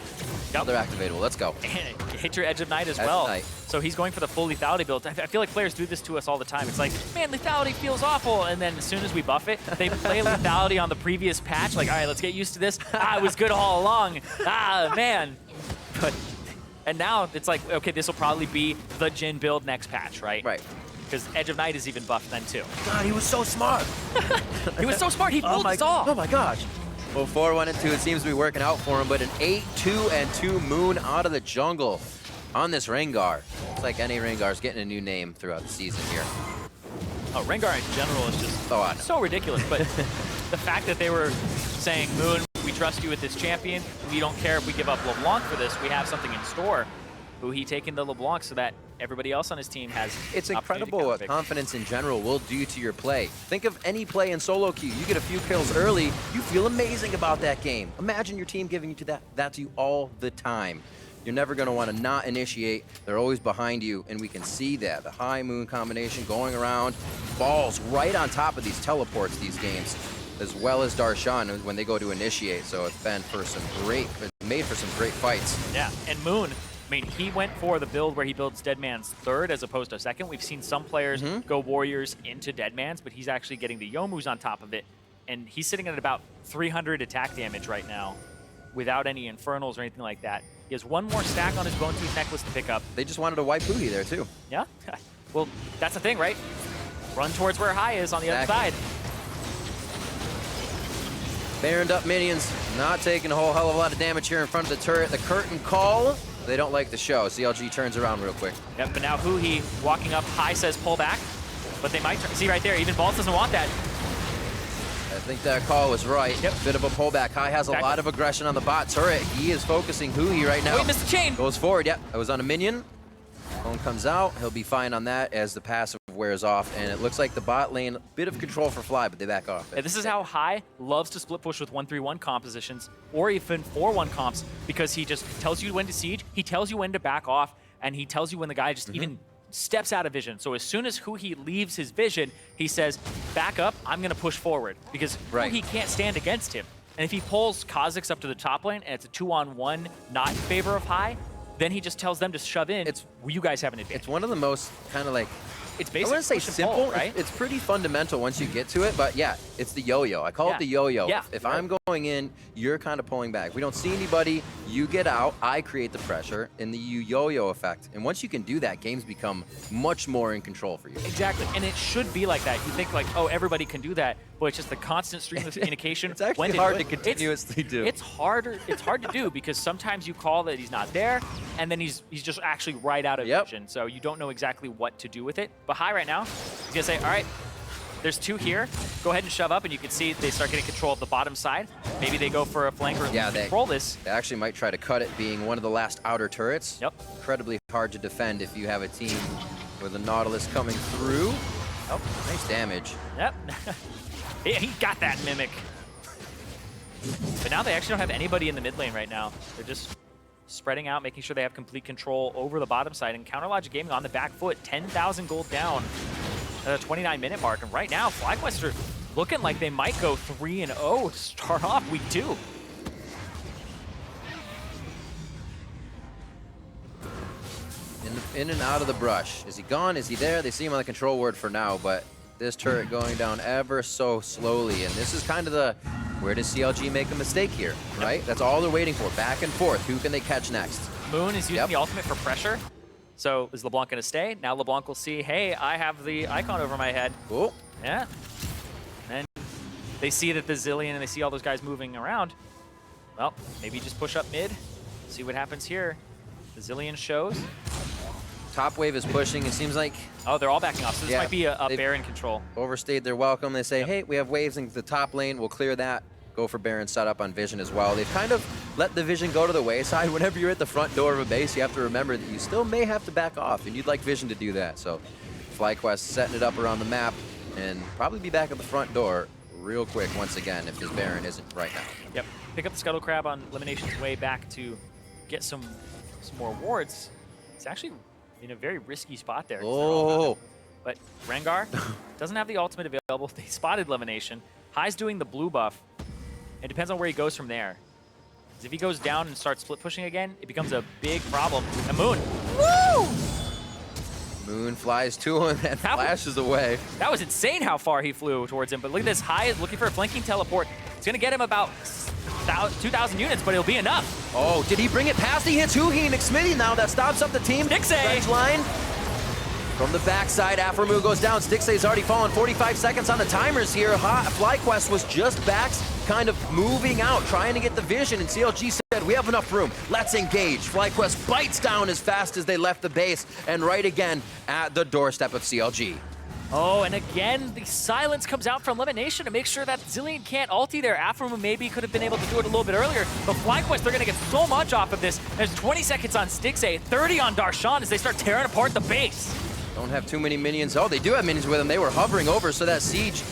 Speaker 2: Yep. They're activatable. Let's go.
Speaker 1: And hit your Edge of Night as well. So he's going for the full lethality build. I feel like players do this to us all the time. It's like, man, lethality feels awful. And then as soon as we buff it, they play lethality on the previous patch. Like, all right, let's get used to this. It was good all along. Man. And now it's like, okay, this will probably be the Jhin build next patch, right?
Speaker 2: Right.
Speaker 1: Because Edge of Night is even buffed then too.
Speaker 2: God, he was so smart.
Speaker 1: He was so smart. He fooled us all.
Speaker 2: Oh my gosh. Well, 4-1-2, it seems to be working out for him, but an 8-2-2 Moon out of the jungle on this Rengar. It's like any Rengar's getting a new name throughout the season here.
Speaker 1: Oh, Rengar in general is just so ridiculous, but the fact that they were saying, Moon, we trust you with this champion, we don't care if we give up LeBlanc for this, we have something in store. Who he taking the LeBlanc so that everybody else on his team has.
Speaker 2: It's incredible what confidence in general will do to your play. Think of any play in solo queue. You get a few kills early, you feel amazing about that game. Imagine your team giving you that to you all the time. You're never going to want to not initiate. They're always behind you, and we can see that. The high Moon combination going around, balls right on top of these teleports these games, as well as Darshan when they go to initiate. So it's been for some made for some great fights.
Speaker 1: Yeah, and Moon, I mean, he went for the build where he builds Deadman's third as opposed to second. We've seen some players go Warriors into Deadman's, but he's actually getting the Youmu's on top of it. And he's sitting at about 300 attack damage right now without any Infernals or anything like that. He has one more stack on his Bone Tooth necklace to pick up.
Speaker 2: They just wanted to wipe Booty there, too.
Speaker 1: Yeah? Well, that's the thing, right? Run towards where High is on the other side.
Speaker 2: Baroned up minions, not taking a whole hell of a lot of damage here in front of the turret. The curtain call, they don't like the show. CLG turns around real quick.
Speaker 1: Yep, but now Huhi walking up, High says pull back, but they might see right there, even Balls doesn't want that.
Speaker 2: I think that call was right.
Speaker 1: Yep.
Speaker 2: Bit of a pullback. High has a lot of aggression on the bot turret. He is focusing Huhi right now.
Speaker 1: Oh, he missed the chain.
Speaker 2: Goes forward, yep. It was on a minion. Clone comes out. He'll be fine on that as the passive wears off. And it looks like the bot lane, bit of control for Fly, but they back off.
Speaker 1: Yeah, this is how High loves to split push with 1-3-1 compositions or even 4-1 comps, because he just tells you when to siege, he tells you when to back off, and he tells you when the guy just even steps out of vision. So as soon as Huhi leaves his vision, he says, back up, I'm going to push forward, because Huhi can't stand against him. And if he pulls Kha'Zix up to the top lane and it's a 2-on-1 not in favor of High, then he just tells them to shove in. You guys have an advantage.
Speaker 2: It's one of the most kind of like,
Speaker 1: it's basically,
Speaker 2: I wouldn't say simple,
Speaker 1: pull, right?
Speaker 2: It's pretty fundamental once you get to it, but yeah, it's the yo-yo. I call it the yo-yo.
Speaker 1: Yeah.
Speaker 2: If I'm going in, you're kind of pulling back. If we don't see anybody, you get out, I create the pressure, and the yo-yo effect. And once you can do that, games become much more in control for you.
Speaker 1: Exactly, and it should be like that. You think like, oh, everybody can do that, but it's just the constant stream of communication.
Speaker 2: It's actually hard to continuously do.
Speaker 1: It's harder. It's hard to do because sometimes you call that he's not there, and then he's just actually right out of vision. So you don't know exactly what to do with it. But High right now, he's gonna say, all right, there's two here. Go ahead and shove up, and you can see they start getting control of the bottom side. Maybe they go for a flank or control this.
Speaker 2: They actually might try to cut it, being one of the last outer turrets.
Speaker 1: Yep.
Speaker 2: Incredibly hard to defend if you have a team with a Nautilus coming through. Oh, nice damage.
Speaker 1: Yep. He got that Mimic. But now they actually don't have anybody in the mid lane right now. They're just spreading out, making sure they have complete control over the bottom side. And Counterlogic Gaming on the back foot, 10,000 gold down at a 29-minute mark. And right now, FlyQuest are looking like they might go 3-0 to start off week 2.
Speaker 2: In and out of the brush. Is he gone? Is he there? They see him on the control ward for now, but this turret going down ever so slowly. And this is kind of the, where does CLG make a mistake here, right? That's all they're waiting for, back and forth. Who can they catch next?
Speaker 1: Moon is using the ultimate for pressure. So is LeBlanc going to stay? Now LeBlanc will see, hey, I have the icon over my head.
Speaker 2: Cool.
Speaker 1: Yeah. And they see that the Zillion and they see all those guys moving around. Well, maybe just push up mid, see what happens here. The Zillion shows.
Speaker 2: Top wave is pushing. It seems like...
Speaker 1: Oh, they're all backing off. So this might be a Baron control.
Speaker 2: Overstayed their welcome. They say, hey, we have waves in the top lane. We'll clear that. Go for Baron setup on Vision as well. They've kind of let the Vision go to the wayside. Whenever you're at the front door of a base, you have to remember that you still may have to back off, and you'd like Vision to do that. So FlyQuest setting it up around the map and probably be back at the front door real quick once again if his Baron isn't right now.
Speaker 1: Yep. Pick up the Scuttle Crab on Elimination's way back to get some more wards. It's actually in a very risky spot there.
Speaker 2: Oh.
Speaker 1: But Rengar doesn't have the ultimate available. They spotted Elimination. High's doing the blue buff. It depends on where he goes from there. Because if he goes down and starts split pushing again, it becomes a big problem. And Moon. Woo!
Speaker 2: Moon flies to him and flashes away.
Speaker 1: That was insane how far he flew towards him. But look at this. High is looking for a flanking teleport. It's going to get him about 2,000 units, but it'll be enough.
Speaker 2: Oh, did he bring it past? He hits Huhi and Xmithie now. That stops up the team.
Speaker 1: Stixxay
Speaker 2: line. From the backside, Aphromoo goes down. Stixxay's already fallen. 45 seconds on the timers here. FlyQuest was just backs, kind of moving out, trying to get the vision, and CLG said, we have enough room. Let's engage. FlyQuest bites down as fast as they left the base, and right again at the doorstep of CLG.
Speaker 1: Oh, and again, the silence comes out from Elimination to make sure that Zillion can't ulti there. Aphromoo maybe could have been able to do it a little bit earlier, but FlyQuest, they're going to get so much off of this. There's 20 seconds on Stixxay, 30 on Darshan as they start tearing apart the base.
Speaker 2: Don't have too many minions. Oh, they do have minions with them. They were hovering over, so that siege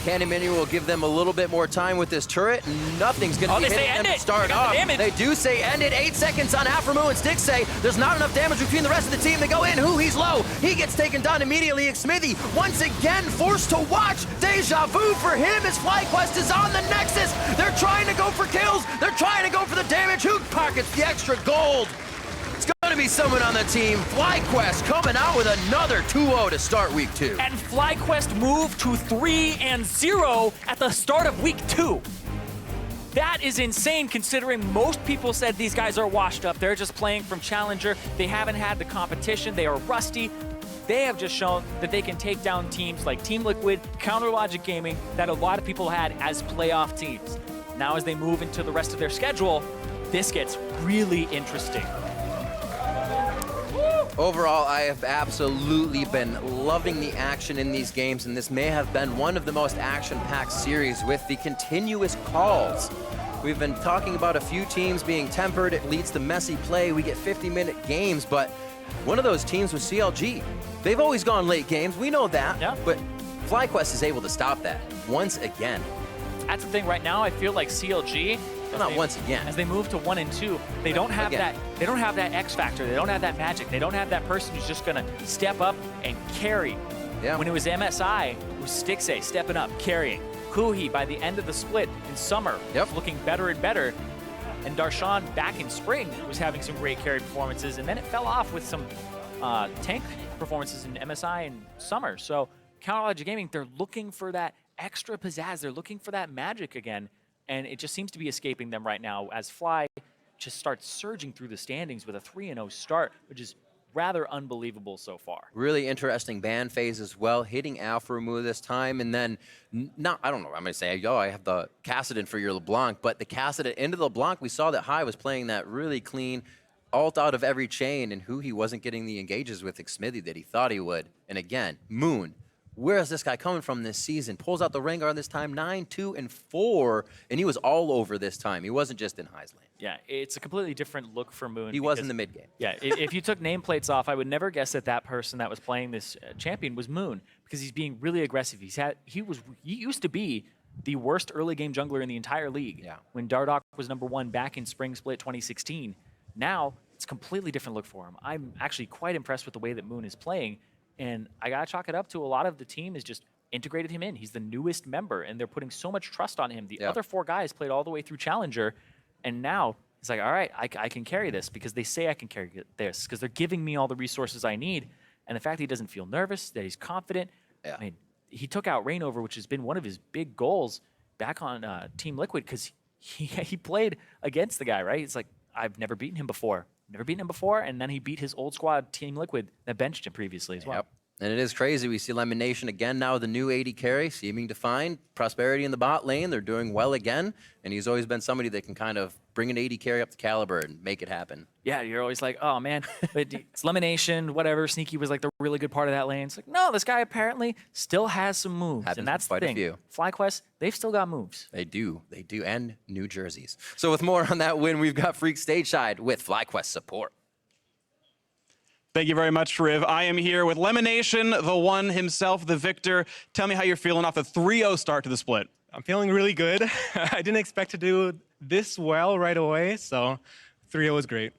Speaker 2: cannon minion will give them a little bit more time with this turret. Nothing's going to be hitting them to start off. They do say end it. 8 seconds on Aphromoo and Stixxay. There's not enough damage between the rest of the team. They go in. He's low. He gets taken down immediately. Xmithie once again forced to watch. Deja vu for him as FlyQuest is on the Nexus. They're trying to go for kills. They're trying to go for the damage. Who pockets the extra gold? It's going to be someone on the team. FlyQuest coming out with another 2-0 to start week 2.
Speaker 1: And FlyQuest moved to 3-0 at the start of week 2. That is insane considering most people said these guys are washed up. They're just playing from Challenger. They haven't had the competition. They are rusty. They have just shown that they can take down teams like Team Liquid, Counter Logic Gaming, that a lot of people had as playoff teams. Now as they move into the rest of their schedule, this gets really interesting.
Speaker 2: Overall, I have absolutely been loving the action in these games, and this may have been one of the most action-packed series with the continuous calls. We've been talking about a few teams being tempered. It leads to messy play. We get 50-minute games, but one of those teams was CLG. They've always gone late games. We know that,
Speaker 1: yeah.
Speaker 2: But FlyQuest is able to stop that once again.
Speaker 1: That's the thing right now. I feel like CLG,
Speaker 2: not once again.
Speaker 1: As they move to 1 and 2, they don't have that. They don't have that X factor. They don't have that magic. They don't have that person who's just gonna step up and carry.
Speaker 2: Yeah.
Speaker 1: When it was MSI, it was Stixay stepping up, carrying. Kuhi by the end of the split in summer, was looking better and better. And Darshan back in spring was having some great carry performances, and then it fell off with some tank performances in MSI in summer. So Counter Logic Gaming, they're looking for that extra pizzazz. They're looking for that magic again. And it just seems to be escaping them right now as Fly just starts surging through the standings with a 3-0 start, which is rather unbelievable so far.
Speaker 2: Really interesting ban phase as well, hitting Alpha Remove this time, and then, I don't know, I'm going to say, yo, I have the Kassadin for your LeBlanc, but the Kassadin into the LeBlanc, we saw that High was playing that really clean, ult out of every chain, and who he wasn't getting the engages with Xmithy that he thought he would. And again, Moon. Where is this guy coming from this season? Pulls out the Rengar this time, 9, 2, and 4, and he was all over this time. He wasn't just in High's lane.
Speaker 1: Yeah, it's a completely different look for Moon.
Speaker 2: He was in the mid game.
Speaker 1: Yeah, if you took nameplates off, I would never guess that that person that was playing this champion was Moon, because he's being really aggressive. He used to be the worst early game jungler in the entire league.
Speaker 2: Yeah.
Speaker 1: When Dardoch was #1 back in Spring Split 2016. Now it's a completely different look for him. I'm actually quite impressed with the way that Moon is playing. And I got to chalk it up to a lot of the team has just integrated him in. He's the newest member, and they're putting so much trust on him. The other 4 guys played all the way through Challenger, and now it's like, all right, I can carry this because they say I can carry this because they're giving me all the resources I need. And the fact that he doesn't feel nervous, that he's confident.
Speaker 2: Yeah.
Speaker 1: I mean, he took out Reignover, which has been one of his big goals back on Team Liquid because he played against the guy, right? It's like, I've never beaten him before. And then he beat his old squad, Team Liquid, that benched him previously as well.
Speaker 2: Yep. And it is crazy. We see Lemon Nation again now, the new AD carry, seeming to find prosperity in the bot lane. They're doing well again, and he's always been somebody that can kind of bring an AD carry up to caliber and make it happen.
Speaker 1: Yeah, you're always like, oh man, but it's Lemonation, whatever. Sneaky was like the really good part of that lane. It's like, no, this guy apparently still has some moves,
Speaker 2: Happens
Speaker 1: and that's the
Speaker 2: quite a
Speaker 1: thing.
Speaker 2: few.
Speaker 1: FlyQuest, they've still got moves.
Speaker 2: They do, and new jerseys. So with more on that win, we've got Freak Stateside with FlyQuest support.
Speaker 3: Thank you very much, Riv. I am here with Lemonation, the one himself, the victor. Tell me how you're feeling off the 3-0 start to the split.
Speaker 4: I'm feeling really good. I didn't expect to do this well right away, so 3-0 was great.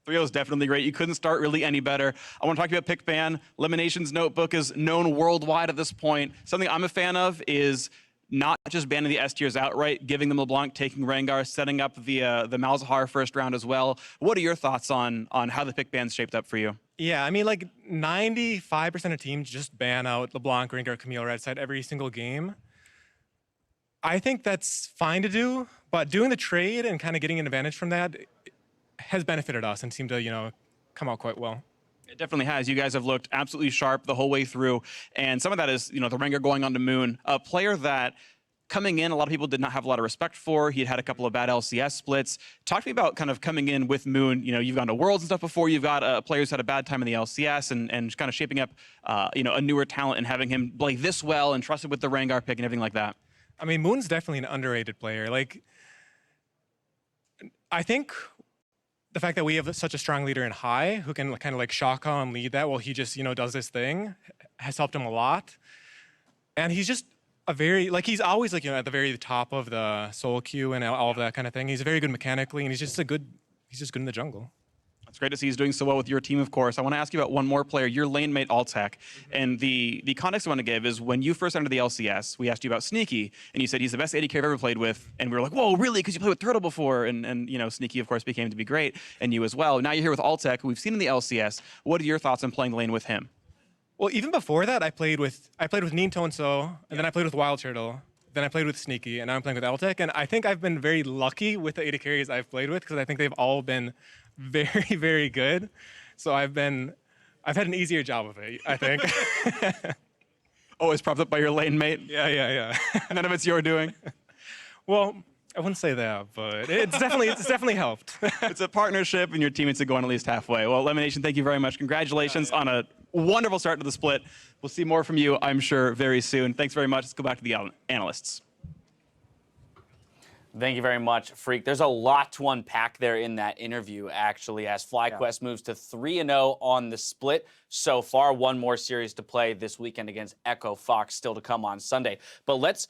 Speaker 3: 3-0 is definitely great. You couldn't start really any better. I want to talk about pick ban. Lemonation's notebook is known worldwide at this point. Something I'm a fan of is not just banning the S tiers outright, giving them LeBlanc, taking Rengar, setting up the Malzahar first round as well. What are your thoughts on how the pick ban's shaped up for you?
Speaker 4: Yeah, I mean, like 95% of teams just ban out LeBlanc, Rengar, Camille, Red Side every single game. I think that's fine to do, but doing the trade and kind of getting an advantage from that has benefited us and seemed to, come out quite well.
Speaker 3: It definitely has. You guys have looked absolutely sharp the whole way through, and some of that is, the Rengar going on to Moon, a player that coming in, a lot of people did not have a lot of respect for. He'd had a couple of bad LCS splits. Talk to me about kind of coming in with Moon. You've gone to Worlds and stuff before. You've got players had a bad time in the LCS and kind of shaping up, a newer talent and having him play this well and trusted with the Rengar pick and everything like that.
Speaker 4: I mean, Moon's definitely an underrated player. Like, I think the fact that we have such a strong leader in High who can kind of like Shaka and lead that while he just, does this thing has helped him a lot. And he's just he's always at the very top of the solo queue and all of that kind of thing. He's very good mechanically, and he's just good in the jungle.
Speaker 3: It's great to see he's doing so well with your team, of course. I want to ask you about one more player, your lane mate, Altec. And the context I want to give is when you first entered the LCS, we asked you about Sneaky, and you said he's the best AD carry I've ever played with. And we were like, whoa, really? Because you played with Turtle before. And you know, Sneaky, of course, became to be great, and you as well. Now you're here with Altec, who we've seen in the LCS. What are your thoughts on playing the lane with him?
Speaker 4: Well, even before that, I played with Neen Tonso, and then I played with Wild Turtle. Then I played with Sneaky, and now I'm playing with Altec. And I think I've been very lucky with the AD carries I've played with because I think they've all been very, very good. So I've had an easier job of it, I think.
Speaker 3: Always propped up by your lane mate?
Speaker 4: Yeah.
Speaker 3: None of it's your doing?
Speaker 4: Well, I wouldn't say that, but it's definitely helped.
Speaker 3: It's a partnership, and your teammates are going at least halfway. Well, Lemonation, thank you very much. Congratulations on a wonderful start to the split. We'll see more from you, I'm sure, very soon. Thanks very much. Let's go back to the analysts.
Speaker 5: Thank you very much, Freak. There's a lot to unpack there in that interview, actually, as FlyQuest moves to 3-0 on the split so far. One more series to play this weekend against Echo Fox, still to come on Sunday. But let's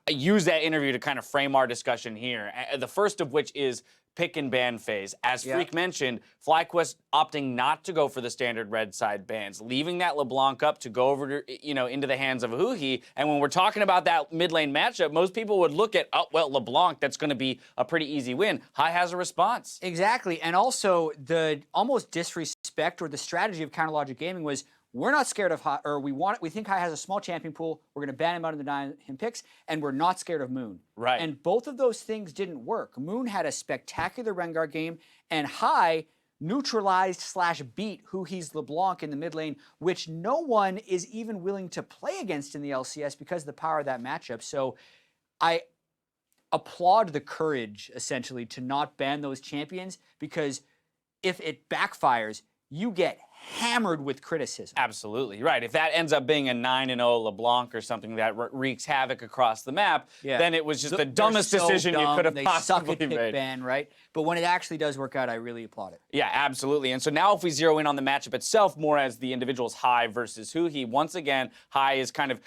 Speaker 5: use that interview to kind of frame our discussion here. The first of which is pick and ban phase. As Freak mentioned, FlyQuest opting not to go for the standard red side bans, leaving that LeBlanc up to go over to, into the hands of Huhi. And when we're talking about that mid lane matchup, most people would look at, oh, well, LeBlanc, that's going to be a pretty easy win. High has a response.
Speaker 6: Exactly. And also the almost disrespect or the strategy of Counter Logic Gaming was, we're not scared of High, or we think High has a small champion pool. We're going to ban him out and deny him picks, and we're not scared of Moon.
Speaker 5: Right.
Speaker 6: And both of those things didn't work. Moon had a spectacular Rengar game, and High neutralized/beat Huhi's LeBlanc in the mid lane, which no one is even willing to play against in the LCS because of the power of that matchup. So I applaud the courage, essentially, to not ban those champions, because if it backfires, you get hammered with criticism.
Speaker 5: Absolutely, right. If that ends up being a 9-0 LeBlanc or something that wreaks havoc across the map, then it was just the dumbest decision you could have possibly made.
Speaker 6: Pick ban, right? But when it actually does work out, I really applaud it.
Speaker 5: Yeah, absolutely. And so now if we zero in on the matchup itself more as the individuals High versus Huhi, once again, High is kind of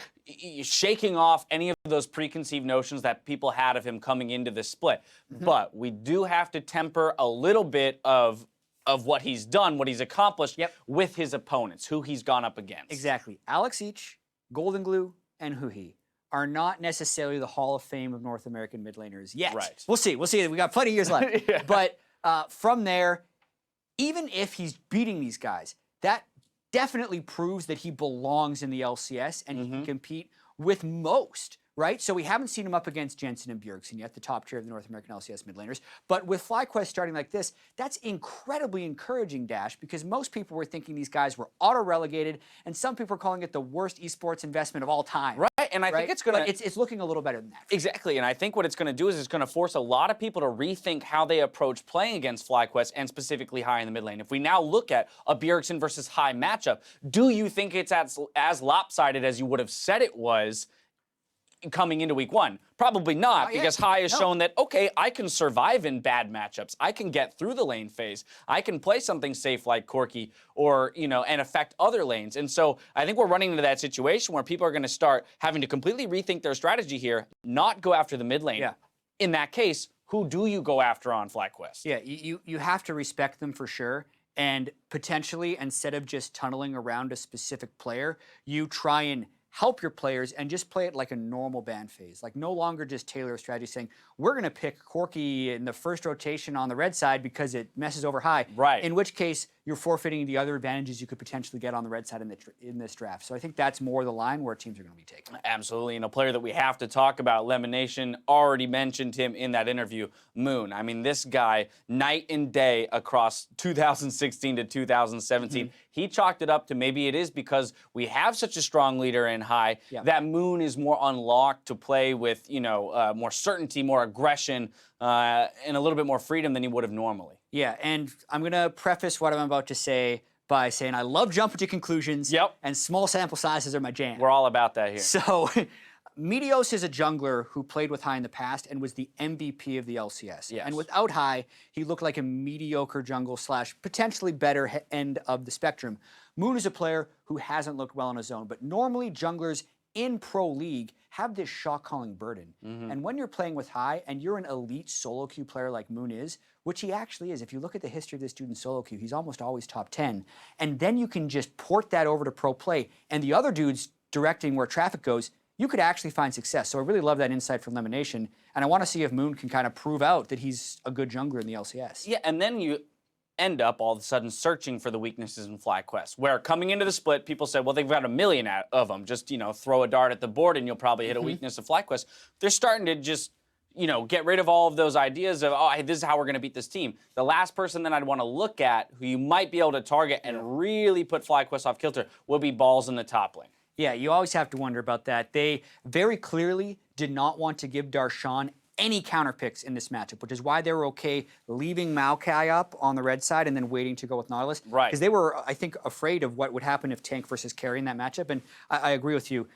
Speaker 5: shaking off any of those preconceived notions that people had of him coming into this split. But we do have to temper a little bit of what he's done, what he's accomplished with his opponents, who he's gone up against.
Speaker 6: Exactly. Alex Each, Golden Glue, and Huhi are not necessarily the Hall of Fame of North American mid laners yet.
Speaker 5: Right.
Speaker 6: We'll see. We'll see. We got plenty of years left. But from there, even if he's beating these guys, that definitely proves that he belongs in the LCS and he can compete with most. Right? So we haven't seen him up against Jensen and Bjergsen yet, the top tier of the North American LCS mid laners. But with FlyQuest starting like this, that's incredibly encouraging, Dash, because most people were thinking these guys were auto-relegated, and some people are calling it the worst esports investment of all time.
Speaker 5: Right, and I think it's going to...
Speaker 6: It's looking a little better than that.
Speaker 5: Exactly, and I think what it's going to do is it's going to force a lot of people to rethink how they approach playing against FlyQuest, and specifically High in the mid lane. If we now look at a Bjergsen versus High matchup, do you think it's as lopsided as you would have said it was coming into week one? Probably not, because High has shown that, okay, I can survive in bad matchups. I can get through the lane phase. I can play something safe like Corki or, and affect other lanes. And so I think we're running into that situation where people are going to start having to completely rethink their strategy here, not go after the mid lane.
Speaker 6: Yeah.
Speaker 5: In that case, who do you go after on FlyQuest?
Speaker 6: Yeah, you have to respect them for sure. And potentially, instead of just tunneling around a specific player, you try and help your players and just play it like a normal ban phase. Like no longer just tailor a strategy saying, we're going to pick Corki in the first rotation on the red side because it messes over High.
Speaker 5: Right.
Speaker 6: In which case, you're forfeiting the other advantages you could potentially get on the red side in this draft. So I think that's more the line where teams are going to be taking.
Speaker 5: Absolutely, and a player that we have to talk about, Lemonation already mentioned him in that interview, Moon. I mean, this guy, night and day across 2016 to 2017, he chalked it up to maybe it is because we have such a strong leader in High that Moon is more unlocked to play with, more certainty, more aggression, and a little bit more freedom than he would have normally.
Speaker 6: Yeah, and I'm going to preface what I'm about to say by saying I love jumping to conclusions, and small sample sizes are my jam.
Speaker 5: We're all about that here.
Speaker 6: So, Meteos is a jungler who played with High in the past and was the MVP of the LCS.
Speaker 5: Yes.
Speaker 6: And without High, he looked like a mediocre jungle / potentially better end of the spectrum. Moon is a player who hasn't looked well on his own, but normally junglers in Pro League have this shot calling burden. And when you're playing with High and you're an elite solo queue player like Moon is, which he actually is, if you look at the history of this dude in solo queue, he's almost always top 10. And then you can just port that over to pro play, and the other dude's directing where traffic goes, you could actually find success. So I really love that insight from Lemonation, and I want to see if Moon can kind of prove out that he's a good jungler in the LCS.
Speaker 5: Yeah, and then you end up all of a sudden searching for the weaknesses in FlyQuest, where coming into the split, people said, well, they've got a million of them. Just, throw a dart at the board and you'll probably hit a weakness of FlyQuest. They're starting to just, get rid of all of those ideas of, oh, hey, this is how we're going to beat this team. The last person that I'd want to look at who you might be able to target and really put FlyQuest off kilter would be Balls in the top lane.
Speaker 6: Yeah, you always have to wonder about that. They very clearly did not want to give Darshan any counter picks in this matchup, which is why they were okay leaving Maokai up on the red side and then waiting to go with Nautilus.
Speaker 5: Right.
Speaker 6: Because they were, I think, afraid of what would happen if tank versus carry in that matchup, and I agree with you.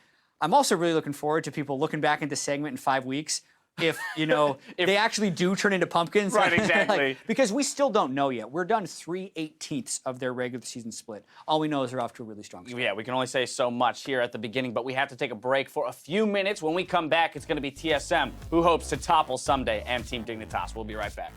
Speaker 6: I'm also really looking forward to people looking back at this segment in 5 weeks if, they actually do turn into pumpkins.
Speaker 5: Right, exactly.
Speaker 6: Because we still don't know yet. We're done 3/18 of their regular season split. All we know is they're off to a really strong start.
Speaker 5: Yeah, we can only say so much here at the beginning, but we have to take a break for a few minutes. When we come back, it's going to be TSM, who hopes to topple someday, and Team Dignitas. We'll be right back.